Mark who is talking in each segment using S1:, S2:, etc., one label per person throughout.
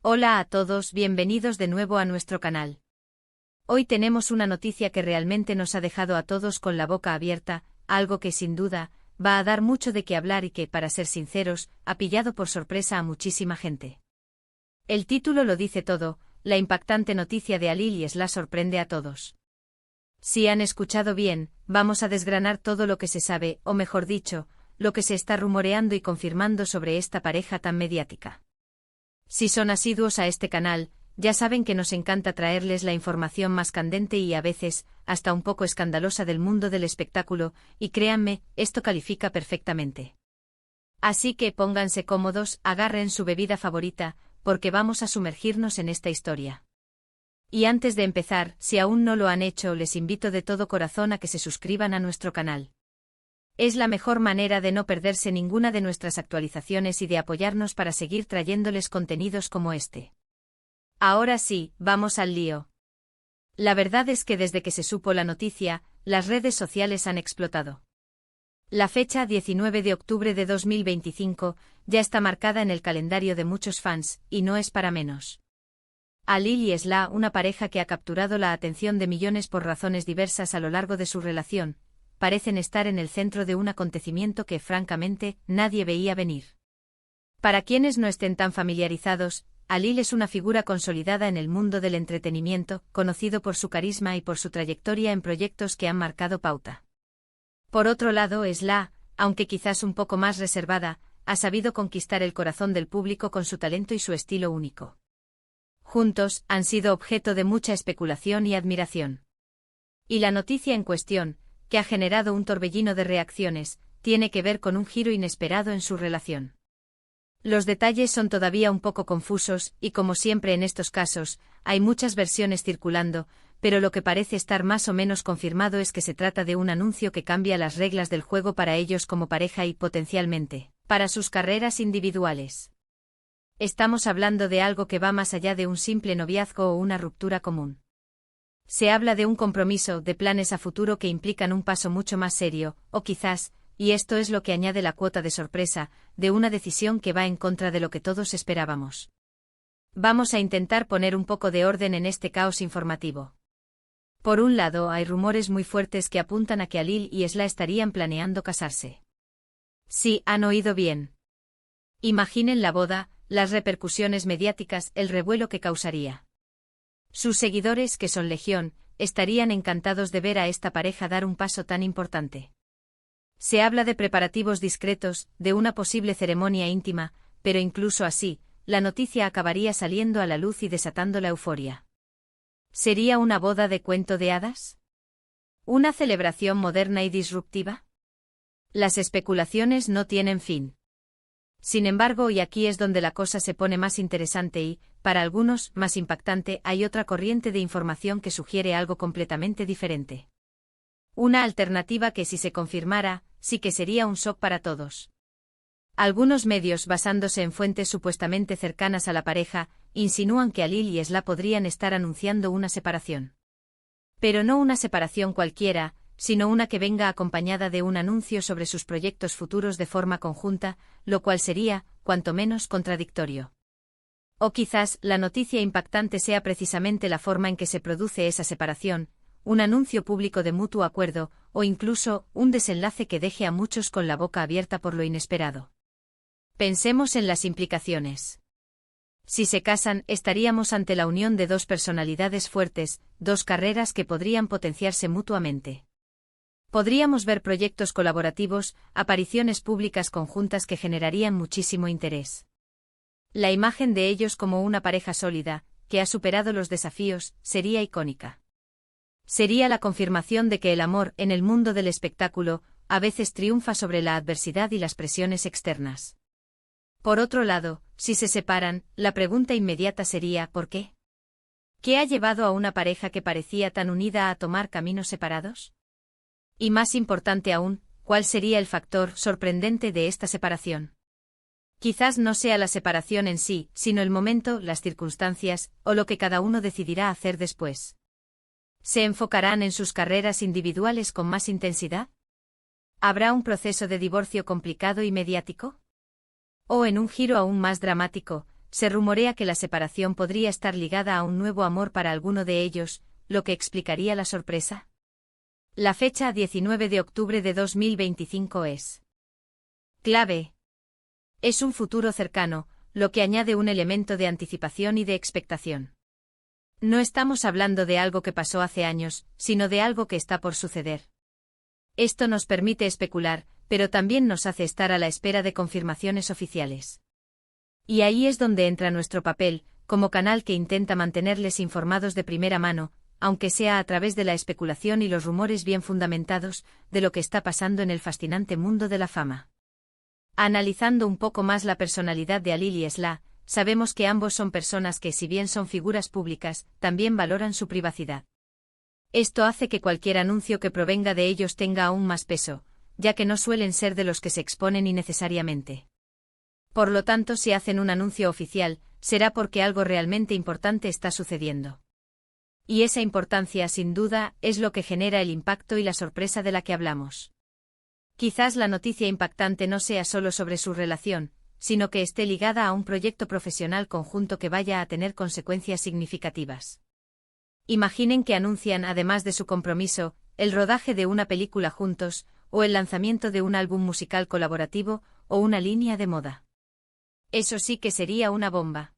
S1: Hola a todos, bienvenidos de nuevo a nuestro canal. Hoy tenemos una noticia que realmente nos ha dejado a todos con la boca abierta, algo que sin duda va a dar mucho de qué hablar y que, para ser sinceros, ha pillado por sorpresa a muchísima gente. El título lo dice todo, la impactante noticia de Halil y Esla sorprende a todos. Si han escuchado bien, vamos a desgranar todo lo que se sabe, o mejor dicho, lo que se está rumoreando y confirmando sobre esta pareja tan mediática. Si son asiduos a este canal, ya saben que nos encanta traerles la información más candente y a veces, hasta un poco escandalosa del mundo del espectáculo, y créanme, esto califica perfectamente. Así que pónganse cómodos, agarren su bebida favorita, porque vamos a sumergirnos en esta historia. Y antes de empezar, si aún no lo han hecho, les invito de todo corazón a que se suscriban a nuestro canal. Es la mejor manera de no perderse ninguna de nuestras actualizaciones y de apoyarnos para seguir trayéndoles contenidos como este. Ahora sí, vamos al lío. La verdad es que desde que se supo la noticia, las redes sociales han explotado. La fecha 19 de octubre de 2025 ya está marcada en el calendario de muchos fans, y no es para menos. Halil y Esla, una pareja que ha capturado la atención de millones por razones diversas a lo largo de su relación, parecen estar en el centro de un acontecimiento que, francamente, nadie veía venir. Para quienes no estén tan familiarizados, Halil es una figura consolidada en el mundo del entretenimiento, conocido por su carisma y por su trayectoria en proyectos que han marcado pauta. Por otro lado, Esla, aunque quizás un poco más reservada, ha sabido conquistar el corazón del público con su talento y su estilo único. Juntos, han sido objeto de mucha especulación y admiración. Y la noticia en cuestión, que ha generado un torbellino de reacciones, tiene que ver con un giro inesperado en su relación. Los detalles son todavía un poco confusos, y como siempre en estos casos, hay muchas versiones circulando, pero lo que parece estar más o menos confirmado es que se trata de un anuncio que cambia las reglas del juego para ellos como pareja y, potencialmente, para sus carreras individuales. Estamos hablando de algo que va más allá de un simple noviazgo o una ruptura común. Se habla de un compromiso, de planes a futuro que implican un paso mucho más serio, o quizás, y esto es lo que añade la cuota de sorpresa, de una decisión que va en contra de lo que todos esperábamos. Vamos a intentar poner un poco de orden en este caos informativo. Por un lado, hay rumores muy fuertes que apuntan a que Halil y Esla estarían planeando casarse. Sí, han oído bien. Imaginen la boda, las repercusiones mediáticas, el revuelo que causaría. Sus seguidores, que son legión, estarían encantados de ver a esta pareja dar un paso tan importante. Se habla de preparativos discretos, de una posible ceremonia íntima, pero incluso así, la noticia acabaría saliendo a la luz y desatando la euforia. ¿Sería una boda de cuento de hadas? ¿Una celebración moderna y disruptiva? Las especulaciones no tienen fin. Sin embargo, y aquí es donde la cosa se pone más interesante y, para algunos, más impactante, hay otra corriente de información que sugiere algo completamente diferente. Una alternativa que, si se confirmara, sí que sería un shock para todos. Algunos medios, basándose en fuentes supuestamente cercanas a la pareja, insinúan que Halil y Esla podrían estar anunciando una separación. Pero no una separación cualquiera, sino una que venga acompañada de un anuncio sobre sus proyectos futuros de forma conjunta, lo cual sería, cuanto menos, contradictorio. O quizás, la noticia impactante sea precisamente la forma en que se produce esa separación, un anuncio público de mutuo acuerdo, o incluso, un desenlace que deje a muchos con la boca abierta por lo inesperado. Pensemos en las implicaciones. Si se casan, estaríamos ante la unión de dos personalidades fuertes, dos carreras que podrían potenciarse mutuamente. Podríamos ver proyectos colaborativos, apariciones públicas conjuntas que generarían muchísimo interés. La imagen de ellos como una pareja sólida, que ha superado los desafíos, sería icónica. Sería la confirmación de que el amor, en el mundo del espectáculo, a veces triunfa sobre la adversidad y las presiones externas. Por otro lado, si se separan, la pregunta inmediata sería ¿por qué? ¿Qué ha llevado a una pareja que parecía tan unida a tomar caminos separados? Y más importante aún, ¿cuál sería el factor sorprendente de esta separación? Quizás no sea la separación en sí, sino el momento, las circunstancias, o lo que cada uno decidirá hacer después. ¿Se enfocarán en sus carreras individuales con más intensidad? ¿Habrá un proceso de divorcio complicado y mediático? O en un giro aún más dramático, se rumorea que la separación podría estar ligada a un nuevo amor para alguno de ellos, lo que explicaría la sorpresa. La fecha 19 de octubre de 2025 es clave. Es un futuro cercano, lo que añade un elemento de anticipación y de expectación. No estamos hablando de algo que pasó hace años, sino de algo que está por suceder. Esto nos permite especular, pero también nos hace estar a la espera de confirmaciones oficiales. Y ahí es donde entra nuestro papel, como canal que intenta mantenerles informados de primera mano, aunque sea a través de la especulación y los rumores bien fundamentados, de lo que está pasando en el fascinante mundo de la fama. Analizando un poco más la personalidad de Alil y Sla, sabemos que ambos son personas que, si bien son figuras públicas, también valoran su privacidad. Esto hace que cualquier anuncio que provenga de ellos tenga aún más peso, ya que no suelen ser de los que se exponen innecesariamente. Por lo tanto, si hacen un anuncio oficial, será porque algo realmente importante está sucediendo. Y esa importancia, sin duda, es lo que genera el impacto y la sorpresa de la que hablamos. Quizás la noticia impactante no sea solo sobre su relación, sino que esté ligada a un proyecto profesional conjunto que vaya a tener consecuencias significativas. Imaginen que anuncian, además de su compromiso, el rodaje de una película juntos, o el lanzamiento de un álbum musical colaborativo, o una línea de moda. Eso sí que sería una bomba.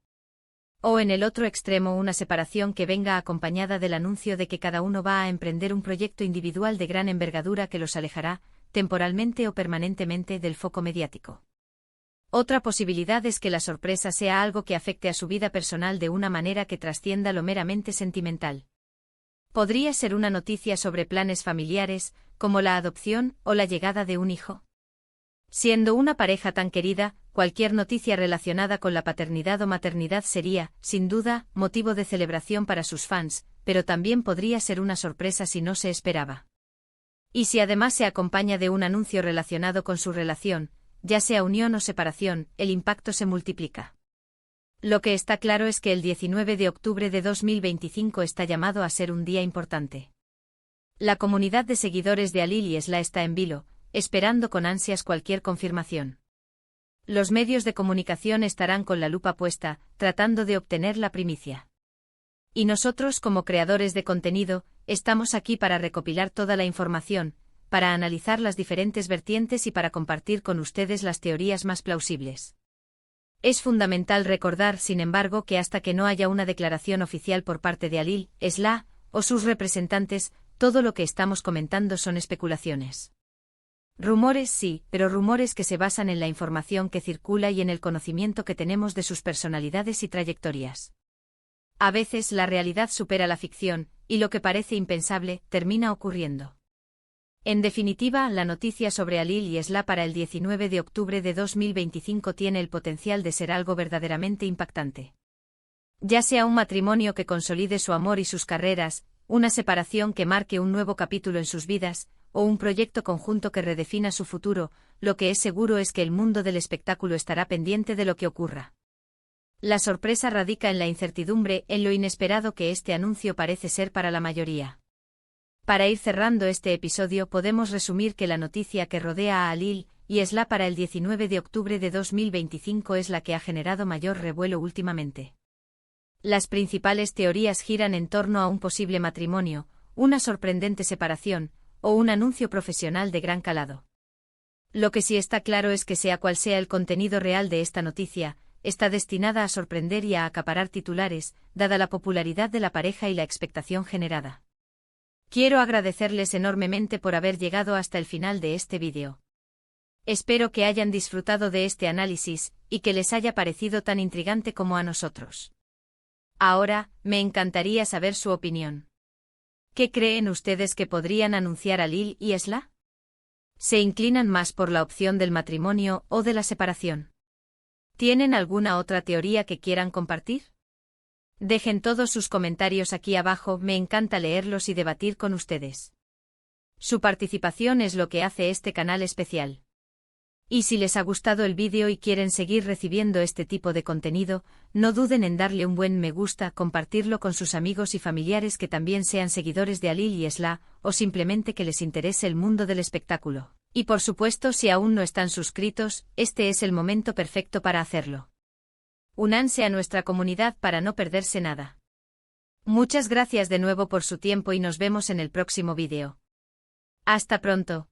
S1: O en el otro extremo, una separación que venga acompañada del anuncio de que cada uno va a emprender un proyecto individual de gran envergadura que los alejará, temporalmente o permanentemente, del foco mediático. Otra posibilidad es que la sorpresa sea algo que afecte a su vida personal de una manera que trascienda lo meramente sentimental. Podría ser una noticia sobre planes familiares, como la adopción o la llegada de un hijo. Siendo una pareja tan querida, cualquier noticia relacionada con la paternidad o maternidad sería, sin duda, motivo de celebración para sus fans, pero también podría ser una sorpresa si no se esperaba. Y si además se acompaña de un anuncio relacionado con su relación, ya sea unión o separación, el impacto se multiplica. Lo que está claro es que el 19 de octubre de 2025 está llamado a ser un día importante. La comunidad de seguidores de Alil y Sla está en vilo, esperando con ansias cualquier confirmación. Los medios de comunicación estarán con la lupa puesta, tratando de obtener la primicia. Y nosotros, como creadores de contenido, estamos aquí para recopilar toda la información, para analizar las diferentes vertientes y para compartir con ustedes las teorías más plausibles. Es fundamental recordar, sin embargo, que hasta que no haya una declaración oficial por parte de Alil, Sla, o sus representantes, todo lo que estamos comentando son especulaciones. Rumores sí, pero rumores que se basan en la información que circula y en el conocimiento que tenemos de sus personalidades y trayectorias. A veces la realidad supera la ficción, y lo que parece impensable, termina ocurriendo. En definitiva, la noticia sobre Alil y Sla para el 19 de octubre de 2025 tiene el potencial de ser algo verdaderamente impactante. Ya sea un matrimonio que consolide su amor y sus carreras, una separación que marque un nuevo capítulo en sus vidas, o un proyecto conjunto que redefina su futuro, lo que es seguro es que el mundo del espectáculo estará pendiente de lo que ocurra. La sorpresa radica en la incertidumbre, en lo inesperado que este anuncio parece ser para la mayoría. Para ir cerrando este episodio, podemos resumir que la noticia que rodea a Alil y Sla para el 19 de octubre de 2025 es la que ha generado mayor revuelo últimamente. Las principales teorías giran en torno a un posible matrimonio, una sorprendente separación, o un anuncio profesional de gran calado. Lo que sí está claro es que sea cual sea el contenido real de esta noticia, está destinada a sorprender y a acaparar titulares, dada la popularidad de la pareja y la expectación generada. Quiero agradecerles enormemente por haber llegado hasta el final de este vídeo. Espero que hayan disfrutado de este análisis, y que les haya parecido tan intrigante como a nosotros. Ahora, me encantaría saber su opinión. ¿Qué creen ustedes que podrían anunciar Alil y Sla? ¿Se inclinan más por la opción del matrimonio o de la separación? ¿Tienen alguna otra teoría que quieran compartir? Dejen todos sus comentarios aquí abajo, me encanta leerlos y debatir con ustedes. Su participación es lo que hace este canal especial. Y si les ha gustado el vídeo y quieren seguir recibiendo este tipo de contenido, no duden en darle un buen me gusta, compartirlo con sus amigos y familiares que también sean seguidores de Alil y Sla, o simplemente que les interese el mundo del espectáculo. Y por supuesto, si aún no están suscritos, este es el momento perfecto para hacerlo. Únanse a nuestra comunidad para no perderse nada. Muchas gracias de nuevo por su tiempo y nos vemos en el próximo vídeo. Hasta pronto.